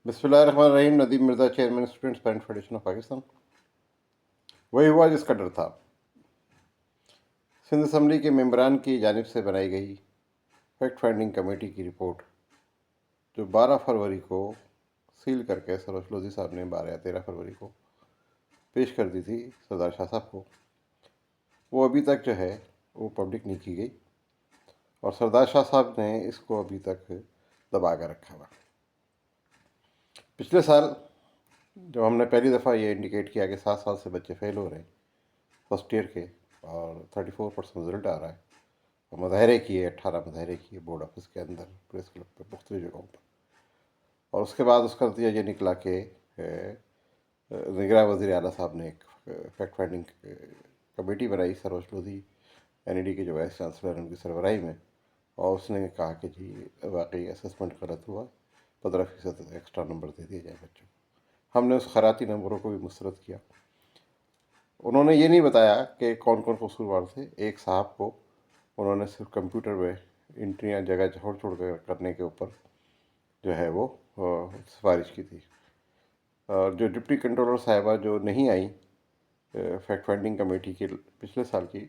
बिस्मिल्लाहिर्रहमानिर्रहीम। Nadeem Mirza, chairman students parents federation of Pakistan. वही हुआ जिसका डर था। सिंध असम्बली के मेंबरान की जानिब से बनाई गई फैक्ट फाइंडिंग कमेटी की रिपोर्ट, जो 12 फरवरी को सील करके सरोज लोधी साहब ने 12 या 13 फरवरी को पेश कर दी थी सरदार शाह साहब को, वो अभी तक जो है वो पब्लिक नहीं की गई और सरदार शाह साहब ने इसको अभी तक दबा कर रखा हुआ। पिछले साल जब हमने पहली दफ़ा ये इंडिकेट किया कि 7 साल से बच्चे फेल हो रहे हैं फर्स्ट ईयर के और 34% रिजल्ट आ रहा है, और मुजाहरे किए, 18 मुजाहरे किए बोर्ड ऑफिस के अंदर, प्रेस क्लब पर, मुख्तलिफ जगहों पर, और उसके बाद उसका नतीजा ये निकला कि निगरान वज़ीर आला साहब ने एक फैक्ट फाइंडिंग कमेटी बनाई सरोज लोधी NED के जो वाइस चांसलर हैं उनकी सरबराही में, और उसने कहा कि जी वाकई असेसमेंट गलत हुआ, 15% एक्स्ट्रा नंबर दे दिए जाए बच्चों को। हमने उस खराती नंबरों को भी मुस्तरद किया। उन्होंने ये नहीं बताया कि कौन कौन कसूरवार थे। एक साहब को उन्होंने सिर्फ कंप्यूटर में इंट्रियाँ जगह छोड़ छोड़ कर करने के ऊपर जो है वो सिफारिश की थी, और जो डिप्टी कंट्रोलर साहिबा जो नहीं आई फैक्ट फाइंडिंग कमेटी के पिछले साल की,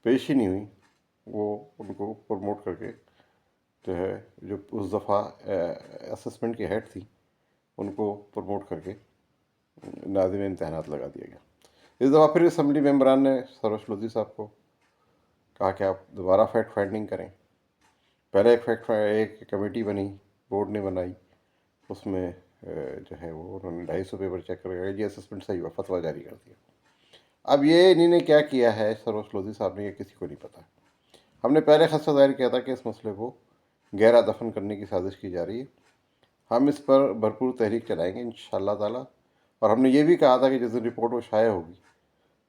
पेश ही नहीं हुई, वो उनको प्रमोट करके जो है, जो उस दफ़ा असेसमेंट की हेड थी, उनको प्रमोट करके नाज़िम इम्तहानात लगा दिया गया। इस दफ़ा फिर असम्बली मेंबरान ने सरोज लोधी साहब को कहा कि आप दोबारा फैक्ट फाइंडिंग करें। पहले एक कमेटी बनी, बोर्ड ने बनाई, उसमें जो है वो उन्होंने 250 पेपर चेक करके जी असेसमेंट सही हुआ, फतवा जारी कर दिया। अब ये इन्हीं ने क्या किया है सरोज लोधी साहब ने, ये किसी को नहीं पता। हमने पहले खदशा जाहिर किया था कि इस मसले को गहरा दफन करने की साजिश की जा रही है। हम इस पर भरपूर तहरीक चलाएँगे इंशाअल्लाह ताला, और हमने ये भी कहा था कि जिस दिन रिपोर्ट वो शाया होगी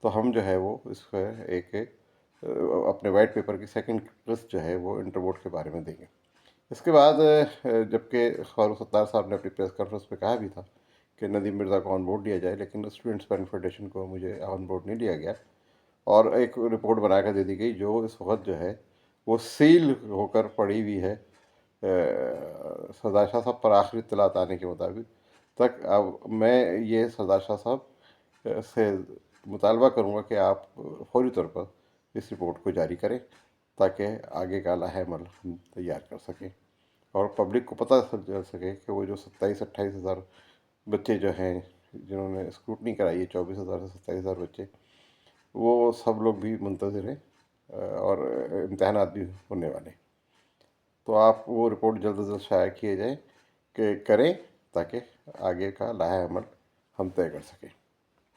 तो हम जो है वो इस पर एक अपने वाइट पेपर की सेकंड किस्त जो है वो इंटरवोट के बारे में देंगे। इसके बाद जबकि फारूक सत्तार साहब ने अपनी प्रेस कॉन्फ्रेंस में कहा भी था कि नदीम मिर्ज़ा को ऑन बोर्ड लिया जाए, लेकिन स्टूडेंट्स पेरेंट्स फेडरेशन को मुझे ऑन बोर्ड नहीं लिया गया और एक रिपोर्ट बना कर दे दी गई जो इस वक्त जो है वो सील होकर पड़ी हुई है सरदार शाह साहब पर आखिरी इत्तलात आने के मुताबिक तक। अब मैं ये सरदार शाह साहब से मुतालबा करूँगा कि आप फौरी तौर पर इस रिपोर्ट को जारी करें ताकि आगे का लाहेमल हम तैयार कर सकें और पब्लिक को पता चल सके कि वो जो 27-28 हज़ार बच्चे जो हैं जिन्होंने स्क्रूटनी कराई है, 24,000 से 27,000 बच्चे, वो सब लोग भी मुंतज़िर हैं और इम्तहानात भी होने वाले। तो आप वो रिपोर्ट जल्द अज जल्द शाया किए जाए कि करें ताकि आगे का लाहे अमल हम तय कर सकें।